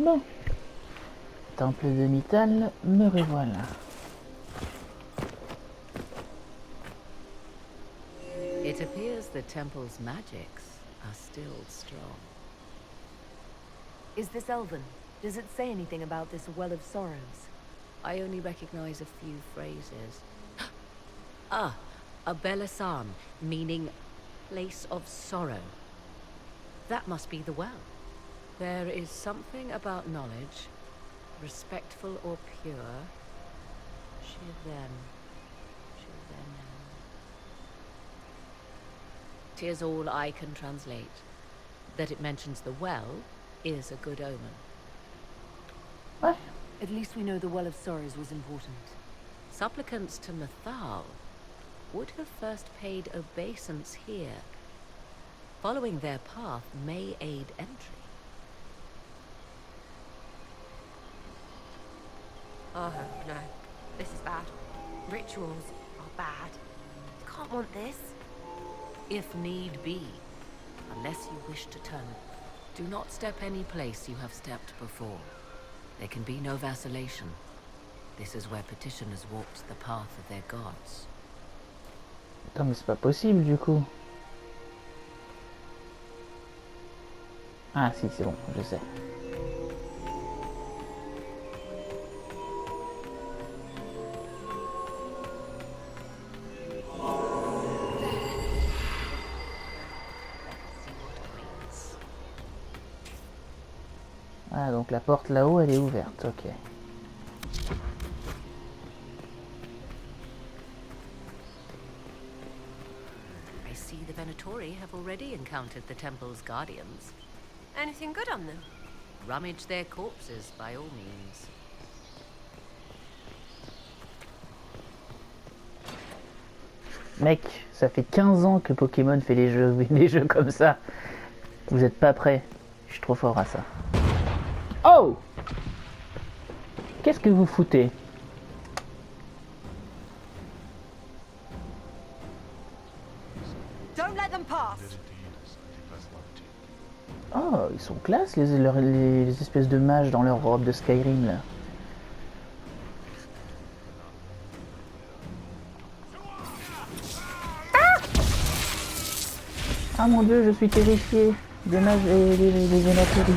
Bon. Temple de Mythal, me revoilà. It appears the temple's magics are still strong. Is this Elven? Does it say anything about this Well of Sorrows? I only recognize a few phrases. Ah, a Belasan, meaning place of sorrow. That must be the well. There is something about knowledge, respectful or pure. Shiven. 'Tis all I can translate. That it mentions the well is a good omen. Ouais. At least we know the Well of Sorrows was important. Supplicants to Mythal would have first paid obeisance here. Following their path may aid entry. Oh, no. This is bad. Rituals are bad. You can't want this. If need be, unless you wish to turn. Do not step any place you have stepped before. There can be no vacillation. This is where petitioners walked the path of their gods. Attends, mais c'est pas possible du coup. Ah si, c'est bon, je sais. Ah, donc la porte là-haut, elle est ouverte, ok. I see the Venatori have already encountered the temple's guardians. Anything good on them? Rummage their corpses by all means. Mec, ça fait 15 ans que Pokémon fait des jeux comme ça. Vous êtes pas prêts. Je suis trop fort à ça. Oh! Qu'est-ce que vous foutez? Don't let them pass. Oh, ils sont classe les espèces de mages dans leur robe de Skyrim là. Ah mon dieu, je suis terrifié des mages et des Venatori.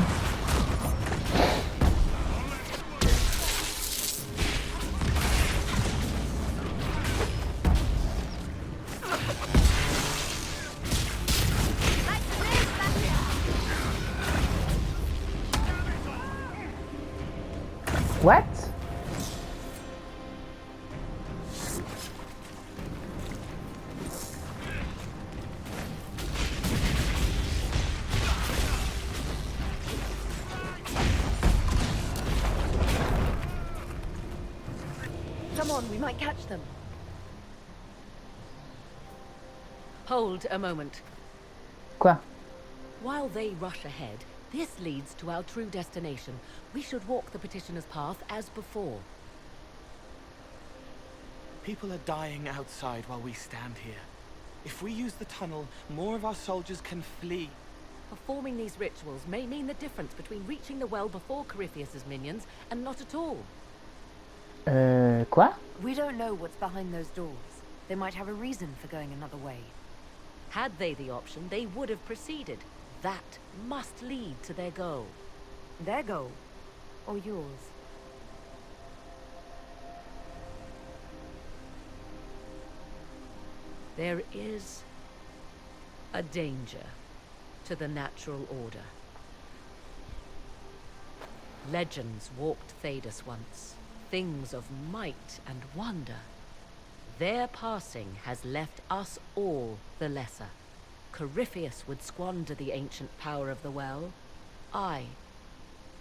What? Come on, we might catch them. Hold a moment. Quoi? While they rush ahead, this leads to our true destination. We should walk the petitioner's path as before. People are dying outside while we stand here. If we use the tunnel, more of our soldiers can flee. Performing these rituals may mean the difference between reaching the well before Corypheus's minions and not at all. Quoi? We don't know what's behind those doors. They might have a reason for going another way. Had they the option, they would have proceeded. That must lead to their goal. Their goal? Or yours? There is a danger to the natural order. Legends walked Thedas once, things of might and wonder. Their passing has left us all the lesser. Corypheus would squander the ancient power of the well. I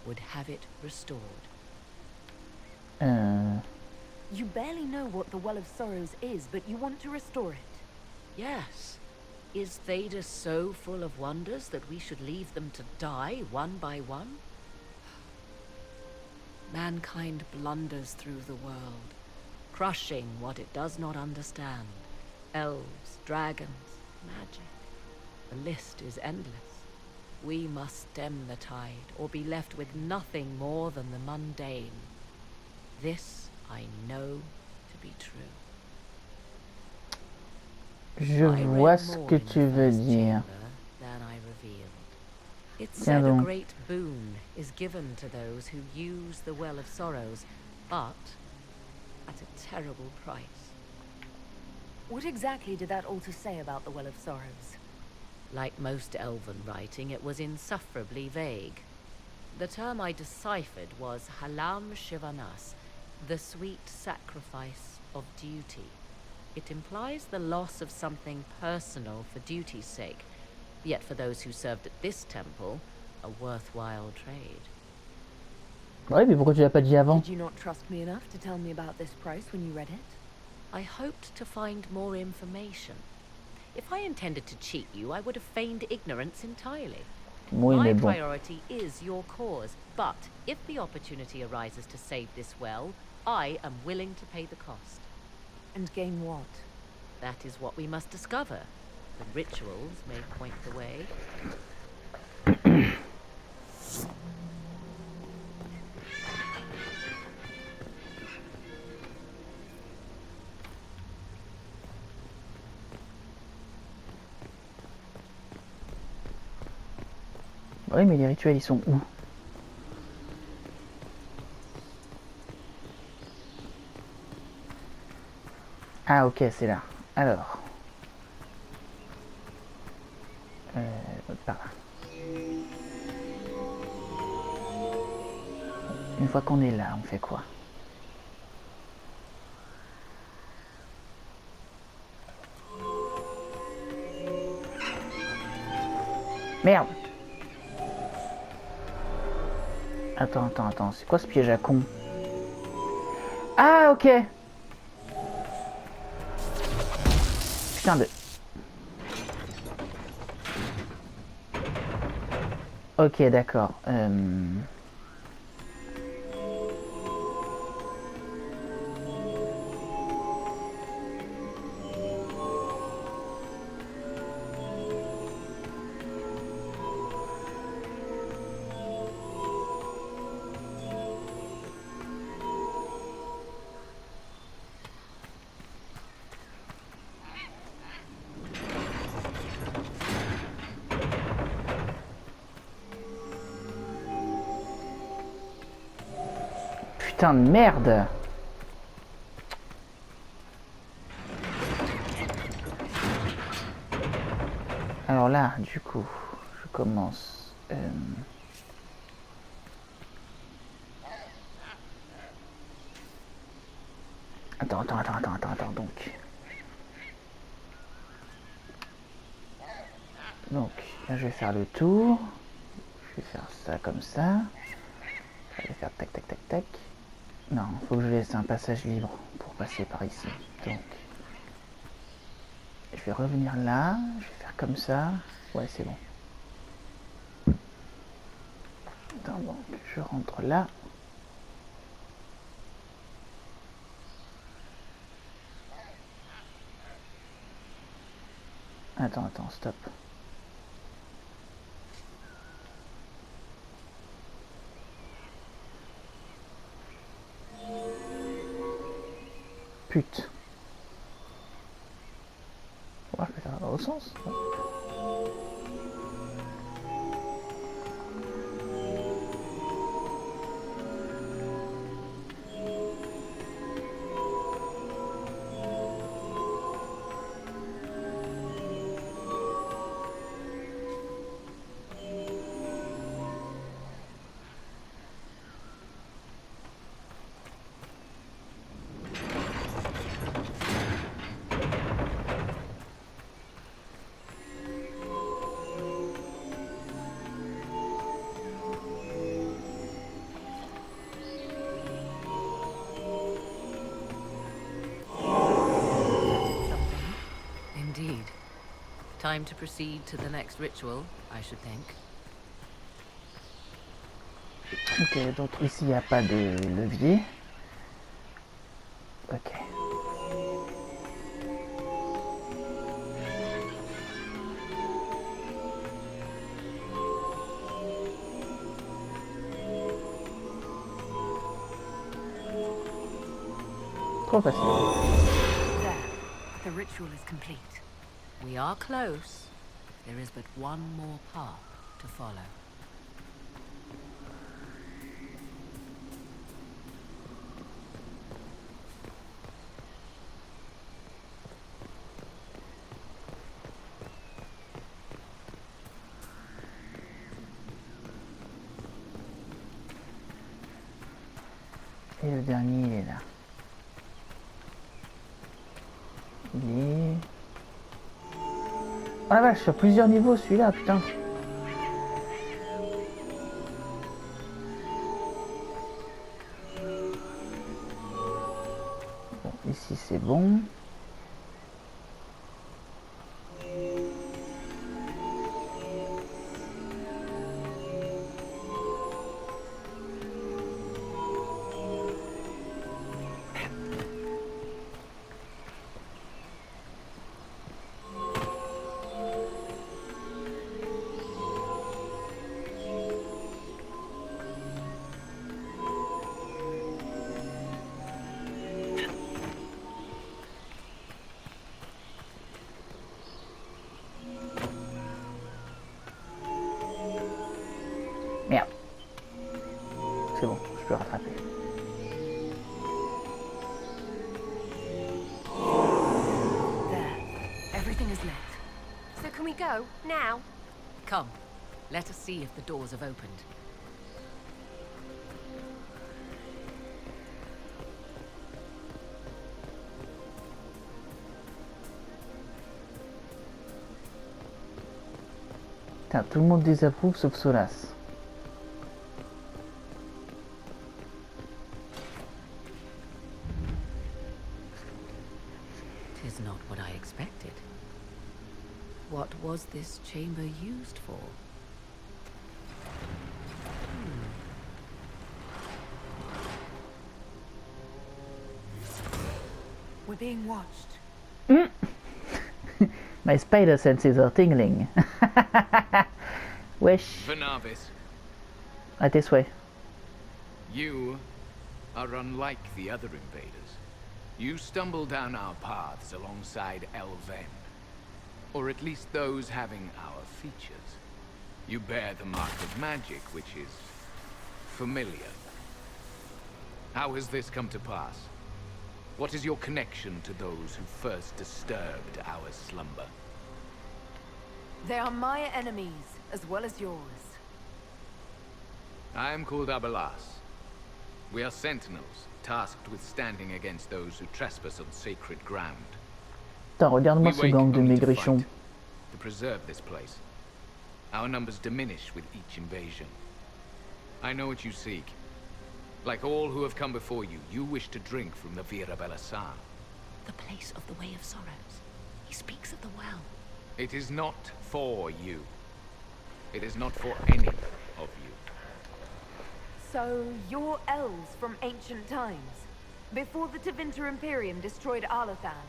would have it restored. You barely know what the Well of Sorrows is, but you want to restore it. Yes. Is Thedas so full of wonders that we should leave them to die one by one? Mankind blunders through the world, crushing what it does not understand. Elves, dragons, magic. The list is endless. We must stem the tide, or be left with nothing more than the mundane. This I know to be true. Je vois ce que tu veux dire. It Tiens said a donc. great boon is given to those who use the Well of Sorrows, but at a terrible price. What exactly did that altar say about the Well of Sorrows? Like most elven writing, it was insufferably vague. The term I deciphered was Halam Shivanas, the sweet sacrifice of duty. It implies the loss of something personal for duty's sake, yet for those who served at this temple, a worthwhile trade. Ouais, mais pourquoi tu l'as pas dit avant? Did you not trust me enough to tell me about this price when you read it? I hoped to find more information. If I intended to cheat you, I would have feigned ignorance entirely. Oui, My mais bon. priority is your cause, but if the opportunity arises to save this well, I am willing to pay the cost. And gain what? That is what we must discover. The rituals may point the way. Oui, mais les rituels, ils sont où? Ah, ok, c'est là. Alors. Par là. Une fois qu'on est là, on fait quoi? Merde! Attends, c'est quoi ce piège à con? Ah, ok! Putain de... Ok, d'accord. Putain de merde! Alors là, du coup, je commence... Attends, donc... Donc, là, je vais faire le tour. Je vais faire ça comme ça. Je vais faire tac, tac, tac, tac. Non, il faut que je laisse un passage libre pour passer par ici. Donc, je vais revenir là. Je vais faire comme ça. Ouais, c'est bon. Attends, donc, je rentre là. Attends, stop. Pute. Ouais, je vais faire dans l'autre sens. Indeed. Time to proceed to the next ritual, I should think. Ok, donc ici il n'y a pas de levier. Ok. trop facile. There. The ritual is complete. We are close. There is but one more path to follow. Et le dernier, il est là. Il est... Oh la vache, sur plusieurs niveaux celui-là, putain. Bon, ici c'est bon. Merde. C'est bon, je peux rattraper. There. Everything is lit. So can we go? Now? Come, let us see if the doors have opened. Putain, tout le monde désapprouve sauf Solas. Tis not what I expected. What was this chamber used for? We're being watched. My spider senses are tingling. Wesh. Vernavis, Right this way. You are unlike the other invaders. You stumble down our paths alongside Elven, or at least those having our features. You bear the mark of magic, which is familiar. How has this come to pass? What is your connection to those who first disturbed our slumber? They are my enemies, as well as yours. I am called Abelas. We are sentinels, tasked with standing against those who trespass on sacred ground. Putain, regarde-moi ce gang de only to maigrichons. fight, to preserve this place. Our numbers diminish with each invasion. I know what you seek. Like all who have come before you, you wish to drink from the Vira Belasan. The place of the Way of Sorrows. He speaks of the well. It is not for you. It is not for any of you. So, you're elves from ancient times, before the Tevinter Imperium destroyed Arlathan.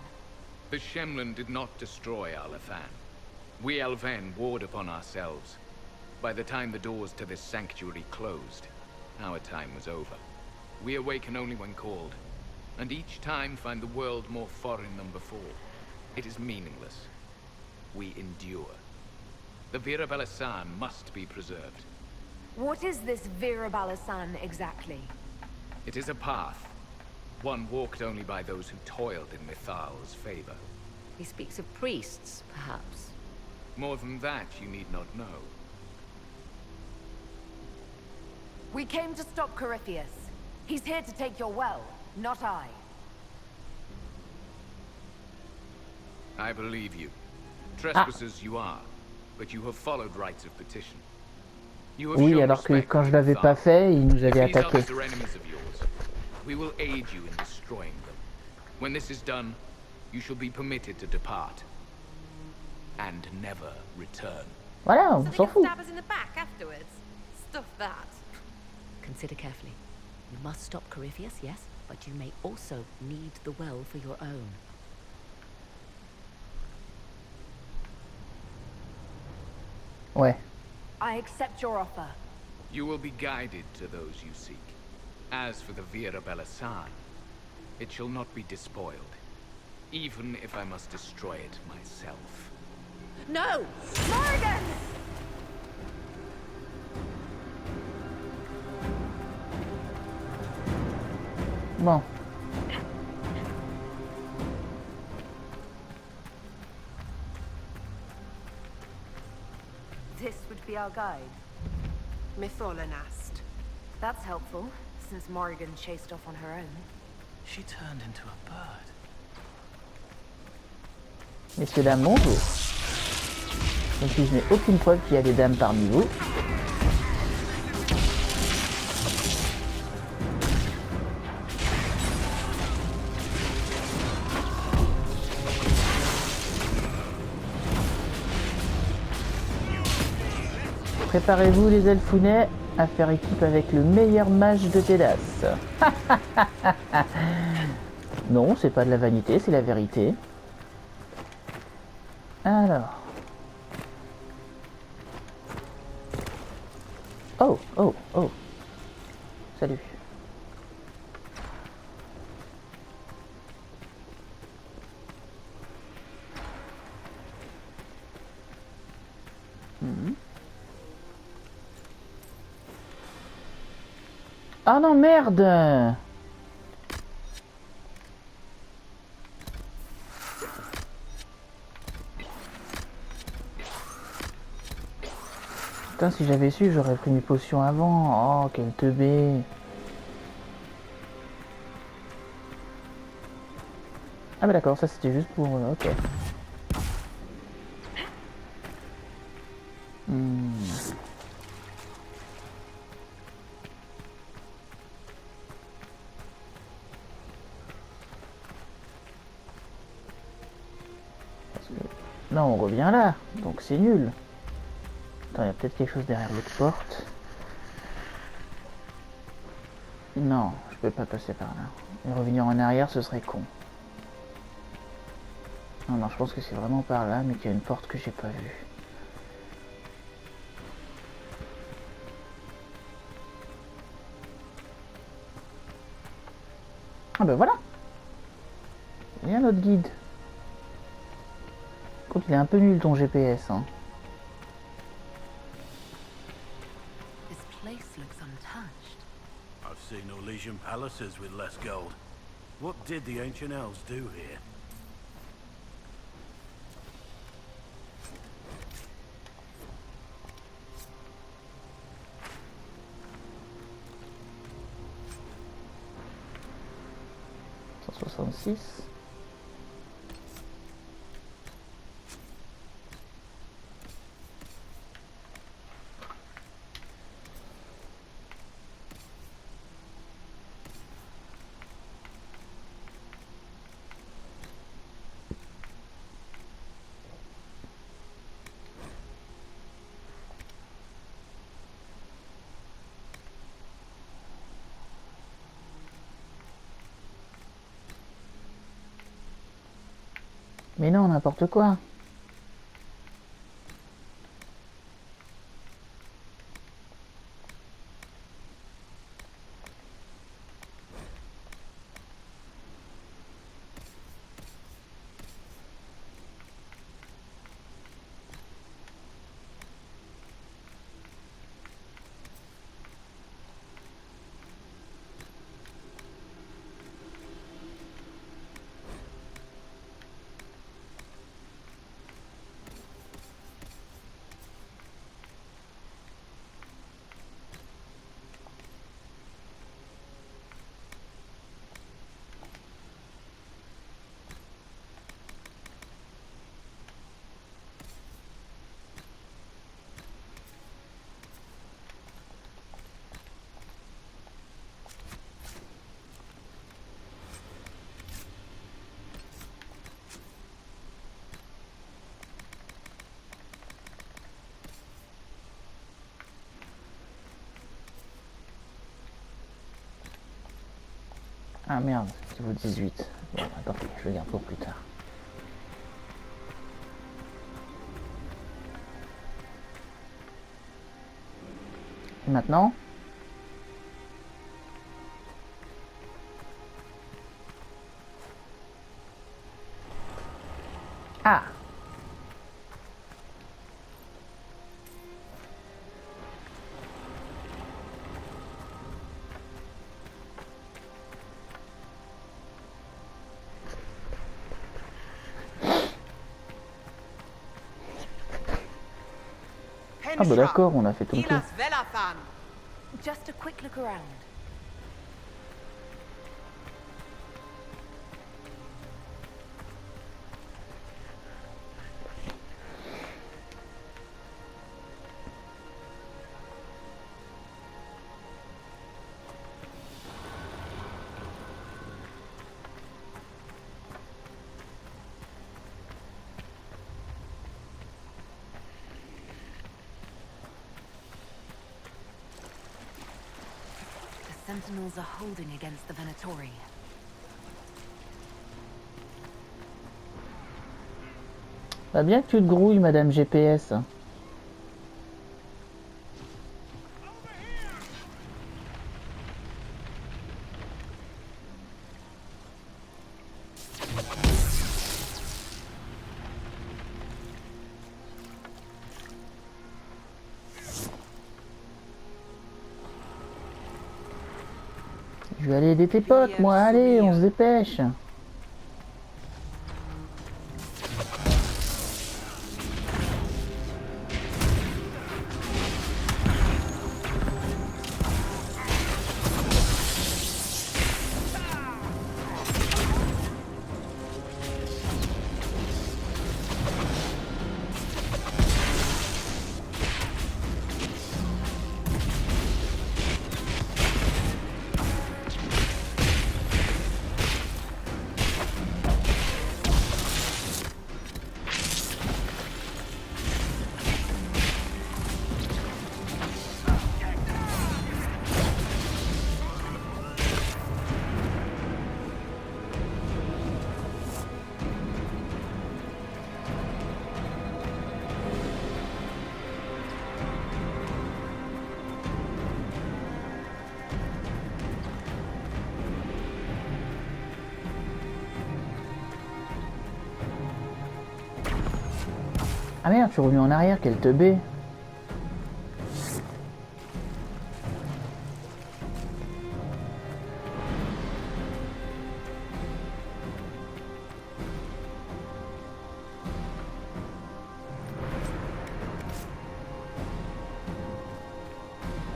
The Shemlin did not destroy Arlathan. We Elven warred upon ourselves. By the time the doors to this sanctuary closed, our time was over. We awaken only when called, and each time find the world more foreign than before. It is meaningless. We endure. The Vira Belasan must be preserved. What is this Vira Balasan exactly? It is a path, one walked only by those who toiled in Mithal's favor. He speaks of priests, perhaps. More than that, you need not know. We came to stop Corypheus. He's here to take your well, not I. I believe you. Trespassers you are, but you have followed rites of petition. You have Oui, shown alors que respect quand for je l'avais Mithal. pas fait, il nous If avait these attaqué. others are enemies of yours, we will aid you in destroying them. When this is done, you shall be permitted to depart. And never return. Voilà, on So they s'en can fout. stab us in the back afterwards? Stuff that. Consider carefully. You must stop Corypheus, yes, but you may also need the well for your own. Ouais. I accept your offer. You will be guided to those you seek. As for the Vira Belasan, it shall not be despoiled, even if I must destroy it myself. No! Morgan! Bon. This would be our guide. Mytholanast. That's helpful, since Morrigan chased off on her own. She turned into a bird. Messieurs, dames, bonjour. Donc je n'ai aucune preuve qu'il y a des dames parmi vous. Préparez-vous les elfounets à faire équipe avec le meilleur mage de Tédas. Non, c'est pas de la vanité, c'est la vérité. Alors. Oh, oh, oh. Salut. Ah non, merde! Putain, si j'avais su, j'aurais pris mes potions avant. Oh, quel teubé! Ah bah d'accord, ça c'était juste pour... ok. Là, on revient là, donc c'est nul. Attends, il y a peut-être quelque chose derrière l'autre porte. Non, je peux pas passer par là. Et revenir en arrière, ce serait con. Non, non, je pense que c'est vraiment par là, mais qu'il y a une porte que j'ai pas vue. Ah ben voilà! Il y a notre guide. Écoute, il est un peu nul ton GPS, hein. This place looks untouched. I've seen Elysian palaces with less gold. What did the ancient elves do here? Mais non, n'importe quoi. Ah merde, c'est niveau 18. Bon, attends, je le garde pour plus tard. Et maintenant? Ah. Ah bah d'accord, on a fait tout le tour. Just a quick look around. Sentinels are holding against the Venatori. Bah bien que tu te grouilles, Madame GPS. Je vais aller aider tes potes, moi. Allez, on se dépêche. Ah merde, je suis revenu en arrière, quel teubé.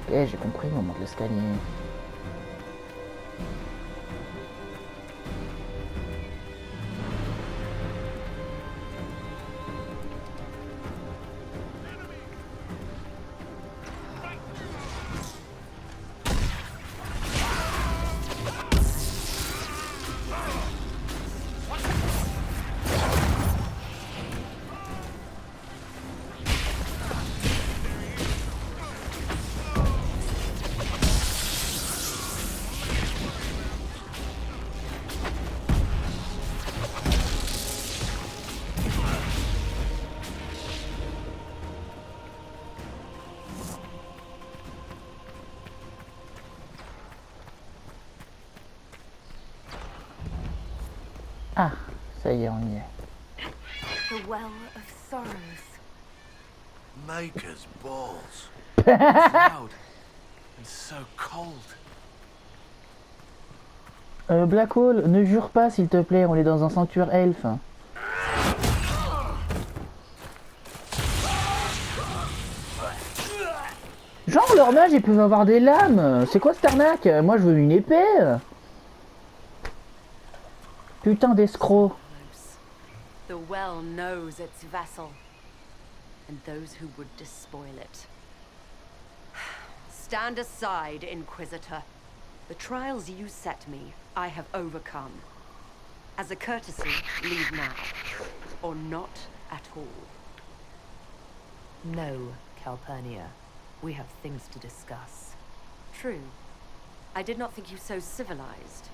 Ok, j'ai compris, on monte l'escalier. Ah, ça y est, on y est. The Well of Sorrows. Maker's balls. Loud and so cold. Black Hole, ne jure pas s'il te plaît, on est dans un sanctuaire elfe. Genre, leurs mages, ils peuvent avoir des lames. C'est quoi cette arnaque? Moi, je veux une épée. Putain d'escroc. The well knows its vessel, and those who would despoil it. Stand aside, Inquisitor. The trials you set me, I have overcome. As a courtesy, leave now. Or not at all. No, Calpurnia. We have things to discuss. True. I did not think you so civilized.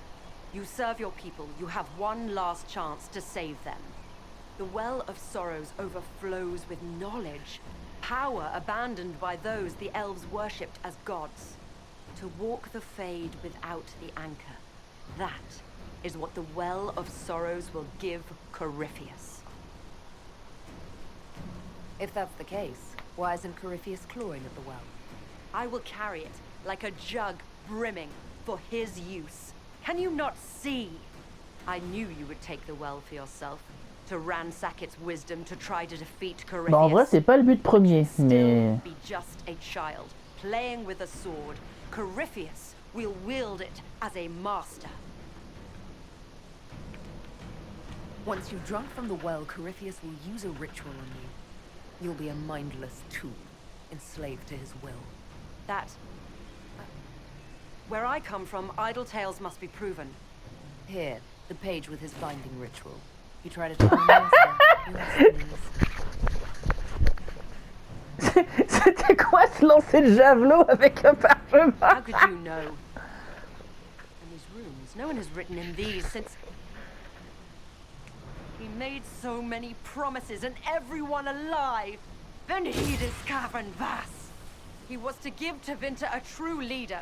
You serve your people. You have one last chance to save them. The Well of Sorrows overflows with knowledge. Power abandoned by those the elves worshipped as gods. To walk the Fade without the anchor. That is what the Well of Sorrows will give Corypheus. If that's the case, why isn't Corypheus clawing at the well? I will carry it like a jug brimming for his use. Can you not see? I knew you would take the well for yourself, to ransack its wisdom to try to defeat Corypheus. Bon, en vrai, c'est pas le but premier, mais... Be just a child, playing with a sword. Corypheus will wield it as a master. Once you've drunk from the well, Corypheus will use a ritual on you. You'll be a mindless tool, enslaved to his will. That... Where I come from, idle tales must be proven. Here, the page with his binding ritual. You try to tell the master. C'était quoi se lancer le javelot avec un parchemin? How could you know? And these runes, no one has written in these since... He made so many promises and everyone a lie. Then he discovered Vas. He was to give Tevinter a true leader.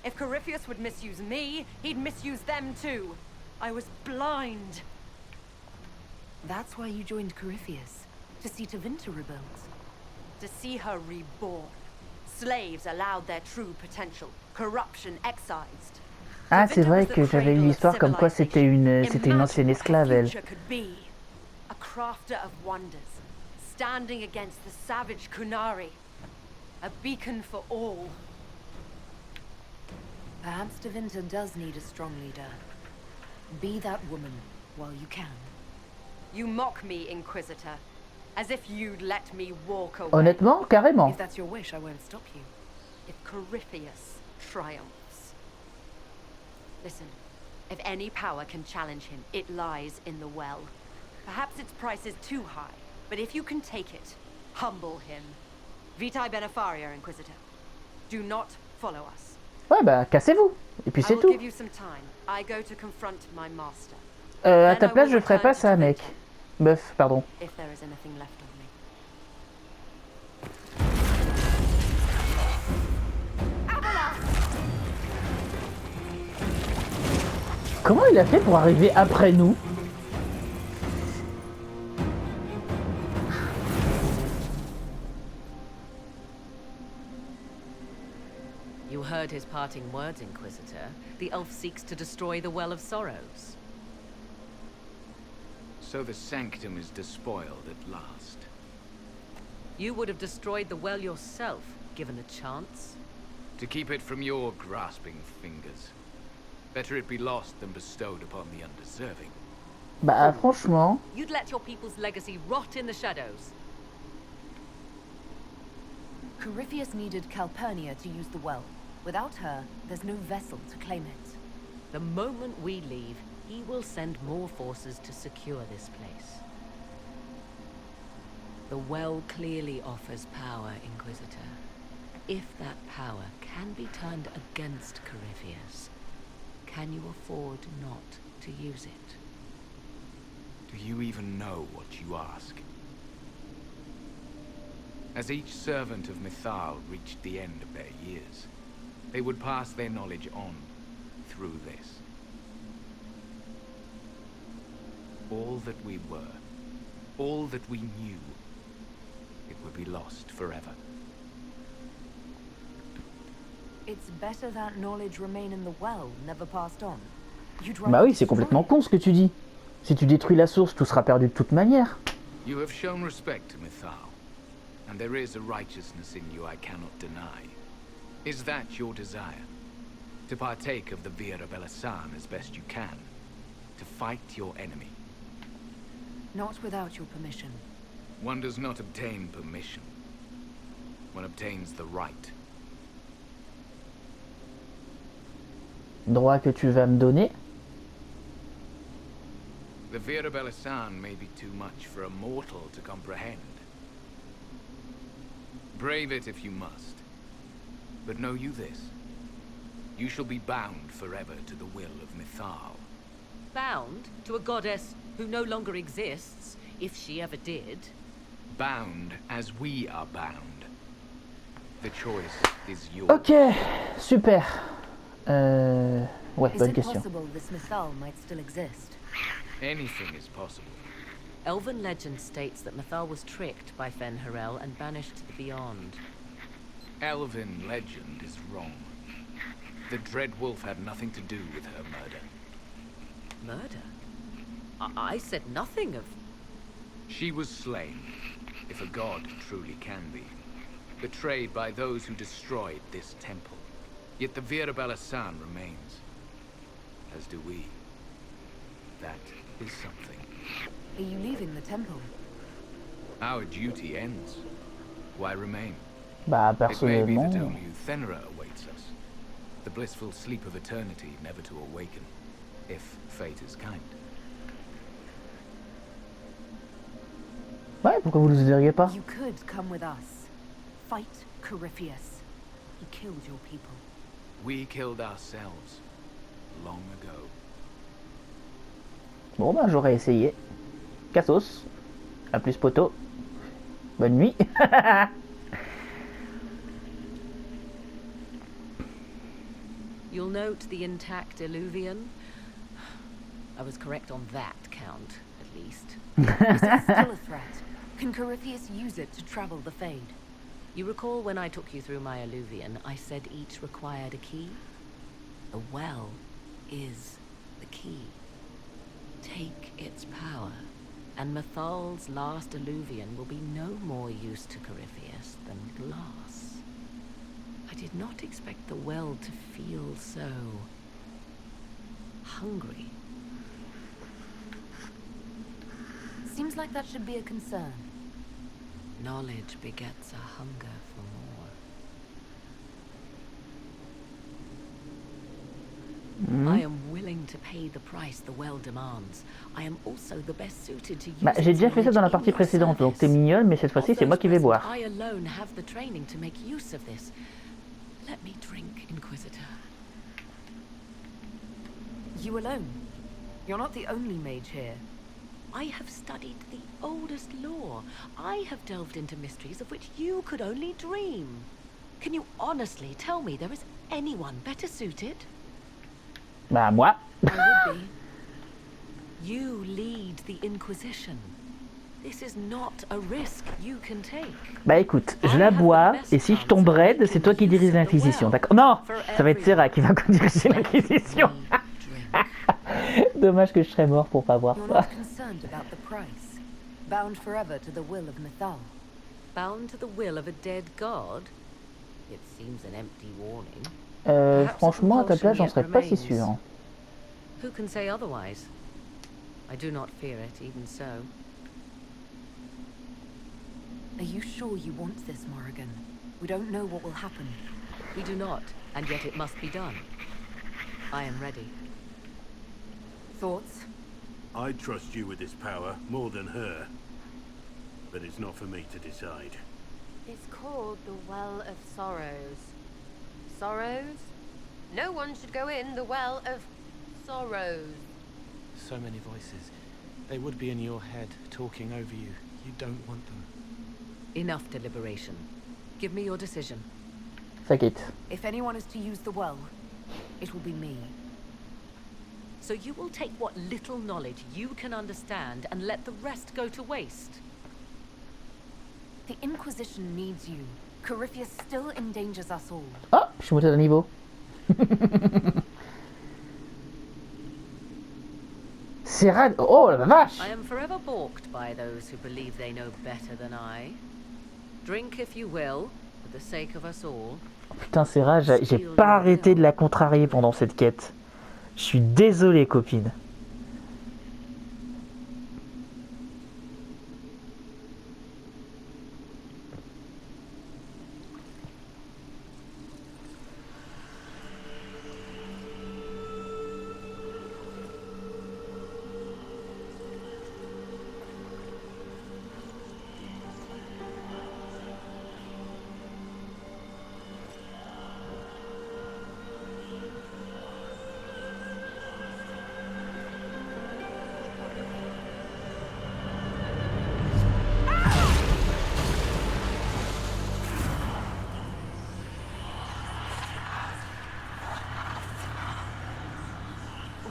If Corypheus would misuse me, he'd misuse them too. I was blind. That's why you joined Corypheus, to see Tevinter rebuilt. To see her reborn. Slaves allowed their true potential. Corruption excised. Ah, c'est vrai que j'avais une histoire comme quoi c'était une ancienne esclave, elle. A crafter of wonders, standing against the savage Kunari. A beacon for all. Perhaps Tevinter does need a strong leader. Be that woman while you can. You mock me, Inquisitor, as if you'd let me walk away. Honnêtement, carrément. If that's your wish, I won't stop you. If Corypheus triumphs. Listen, if any power can challenge him, it lies in the well. Perhaps its price is too high, but if you can take it, humble him. Vitae Benefaria, Inquisitor. Do not follow us. Ouais, bah, cassez-vous. Et puis c'est tout. Give you some time. I go to confront my master. À ta place, je ferais pas ça, mec. Meuf, pardon. If there is anything left of me. Comment il a fait pour arriver après nous? You heard his parting words, Inquisitor. The elf seeks to destroy the Well of Sorrows. So the sanctum is despoiled at last. You would have destroyed the well yourself, given a chance. To keep it from your grasping fingers. Better it be lost than bestowed upon the undeserving. Bah, franchement... You'd let your people's legacy rot in the shadows. Corypheus needed Calpurnia to use the well. Without her, there's no vessel to claim it. The moment we leave, he will send more forces to secure this place. The well clearly offers power, Inquisitor. If that power can be turned against Corypheus, can you afford not to use it? Do you even know what you ask? As each servant of Mythal reached the end of their years, they would pass their knowledge on through this. All that we were, all that we knew, it would be lost forever. It's better that knowledge remain in the well, never passed on. Bah oui, c'est complètement con ce que tu dis. Si tu détruis la source, tout sera perdu de toute manière. You have shown respect to Mythal, and there is a righteousness in you I cannot deny. Is that your desire? To partake of the Vira Belasan as best you can? To fight your enemy? Not without your permission. One does not obtain permission. One obtains the right. Droit que tu vas me donner? The Vira Belasan may be too much for a mortal to comprehend. Brave it if you must. But know you this. You shall be bound forever to the will of Mythal. Bound to a goddess who no longer exists, if she ever did. Bound as we are bound. The choice is yours. Ok, super. Ouais, bonne question. Is it possible this Mythal might still exist? Anything is possible. Elven legend states that Mathal was tricked by Fen-Harel and banished to the Beyond. Elven legend is wrong. The Dread Wolf had nothing to do with her murder. Murder? I said nothing of... She was slain, if a god truly can be. Betrayed by those who destroyed this temple. Yet the Virabella-san remains. As do we. That is something. Are you leaving the temple? Our duty ends. Why remain? Bah, It may be that personnellement... only Thenra awaits us. The blissful sleep of eternity, never to awaken, if fate is kind. Ouais, pourquoi vous ne diriez pas? You could come with us. Fight Corypheus. He killed your people. We killed ourselves long ago. Bon, bah, j'aurais essayé. Cassos. A plus, poto. Bonne nuit. You'll note the intact Illuvian. I was correct on that count, at least. Is it still a threat? Can Corypheus use it to travel the Fade? You recall when I took you through my Illuvian, I said each required a key? The well is the key. Take its power, and Mathal's last Illuvian will be no more use to Corypheus than glass. I did not expect the well to feel so... hungry. Seems like that should be a concern. Knowledge begets a hunger for more. I am willing to pay the price the well demands. I am also the best suited to use Bah, j'ai déjà fait ça dans la its partie knowledge in your précédente, donc t'es service. mignonne, mais cette fois-ci, Of c'est moi those qui vais present, boire. I alone have the training to make use of this. Let me drink, Inquisitor. You alone? You're not the only mage here. I have studied the oldest lore. I have delved into mysteries of which you could only dream. Can you honestly tell me there is anyone better suited? Bah, moi. I would be. You lead the Inquisition. This is not a risk you can take. Bah écoute, je la bois, et si je tombe raide, c'est toi qui diriges l'Inquisition, d'accord? Non, ça va être Sera qui va diriger l'Inquisition. Dommage que je serais mort pour pas voir You're ça. not concerned about the price. Bound forever to the will of Mathal. Bound to the will of a dead god? It seems an empty warning. Franchement, à ta place, j'en serais pas si sûr. Who can say otherwise? I do not fear it, even so. Are you sure you want this, Morrigan? We don't know what will happen. We do not, and yet it must be done. I am ready. Thoughts? I trust you with this power more than her. But it's not for me to decide. It's called the Well of Sorrows. Sorrows? No one should go in the Well of Sorrows. So many voices. They would be in your head, talking over you. You don't want them. Enough deliberation. Give me your decision. Ça quitte. If anyone is to use the well, it will be me. So you will take what little knowledge you can understand and let the rest go to waste. The Inquisition needs you. Corypheus still endangers us all. Oh, je suis monté d'un niveau. Sera... Oh la vache! I am forever balked by those who believe they know better than I. Drink if you will, for the sake of us all. Putain, Sera, j'ai pas arrêté de la contrarier pendant cette quête. Je suis désolé, copine.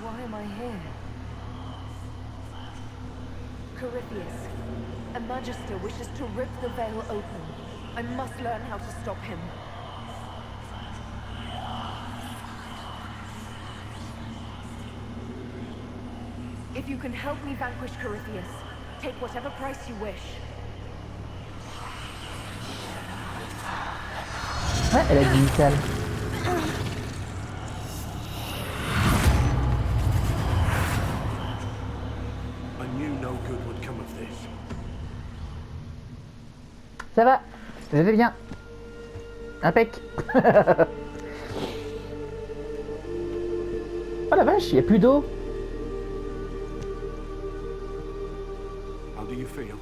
Why am I here? Corypheus, a magister wishes to rip the veil open. I must learn how to stop him. If you can help me vanquish Corypheus, take whatever price you wish. Ouais, elle a dit vital. I knew no good would come of this. Ça va, je vais bien. Impec. Oh la vache, il n'y a plus d'eau. How do you feel?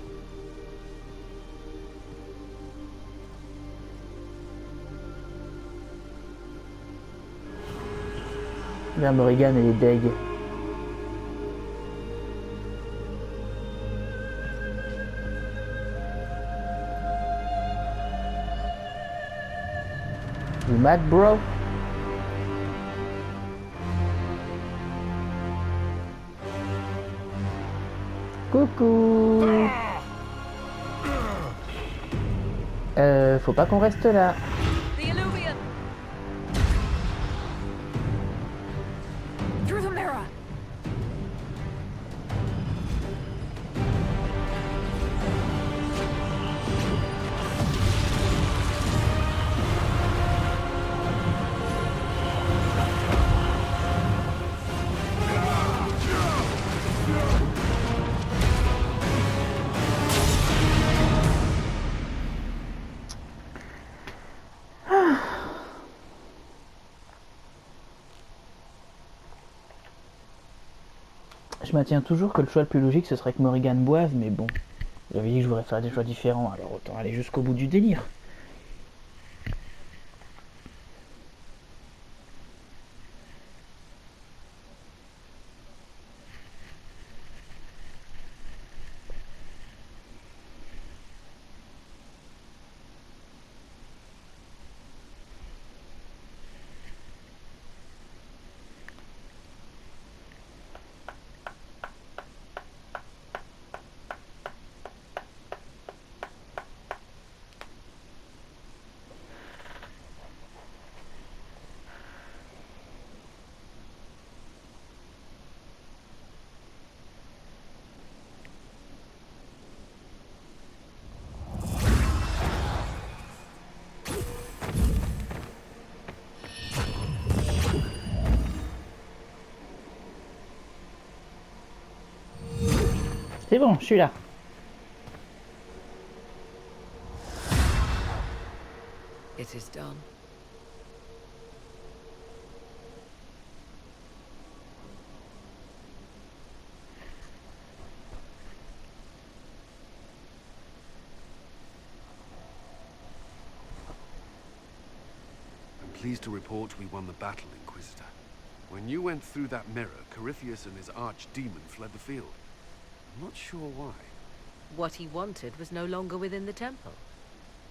Vers Morrigan et les deg. You mad, bro? Coucou. Faut pas qu'on reste là. Through the mirror! Je maintiens toujours que le choix le plus logique ce serait que Morrigan boive, mais bon, j'avais dit que je voudrais faire des choix différents, alors autant aller jusqu'au bout du délire. C'est bon, je suis là. It is done. I'm pleased to report we won the battle, Inquisitor. When you went through that mirror, Corypheus and his archdemon fled the field. I'm not sure why. What he wanted was no longer within the temple.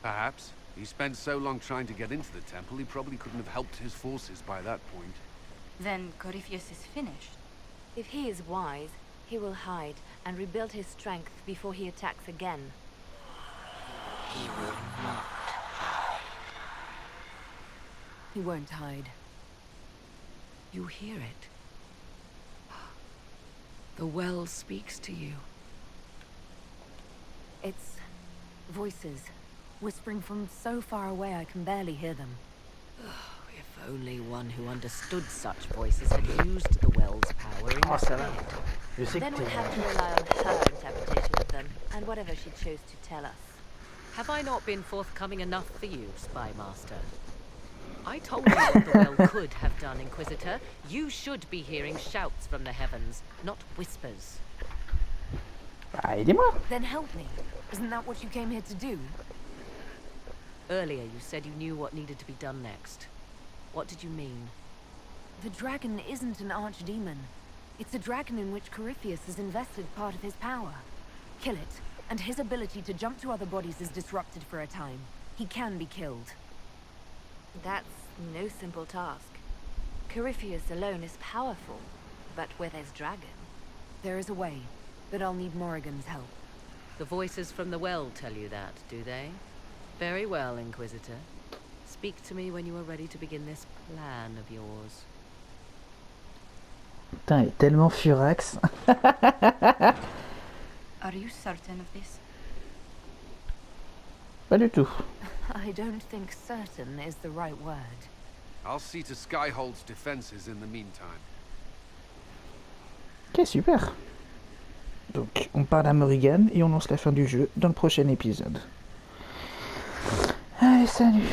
Perhaps. He spent so long trying to get into the temple, he probably couldn't have helped his forces by that point. Then Corypheus is finished. If he is wise, he will hide and rebuild his strength before he attacks again. He will not. He won't hide. You hear it. The well speaks to you. It's voices, whispering from so far away I can barely hear them. If only one who understood such voices had used the well's power in ça va. stead. Je sais Then que we'd t'es... have to rely on her interpretation of them, and whatever she chose to tell us. Have I not been forthcoming enough for you, Spy Master? I told you what the well could have done, Inquisitor. You should be hearing shouts from the heavens, not whispers. Ah, aidez-moi. Then help me. Isn't that what you came here to do? Earlier you said you knew what needed to be done next. What did you mean? The dragon isn't an archdemon. It's a dragon in which Corypheus has invested part of his power. Kill it, and his ability to jump to other bodies is disrupted for a time. He can be killed. That's no simple task. Corypheus alone is powerful, but where there's dragon... There is a way. but I'll need Morrigan's help. The voices from the well tell you that, do they? Very well, Inquisitor. Speak to me when you are ready to begin this plan of yours. Putain, il est tellement furax. Are you certain of this? Pas du tout. I don't think certain is the right word. I'll see to Skyhold's defenses in the meantime. Ok, super. Donc, on parle à Morrigan et on lance la fin du jeu dans le prochain épisode. Allez, salut.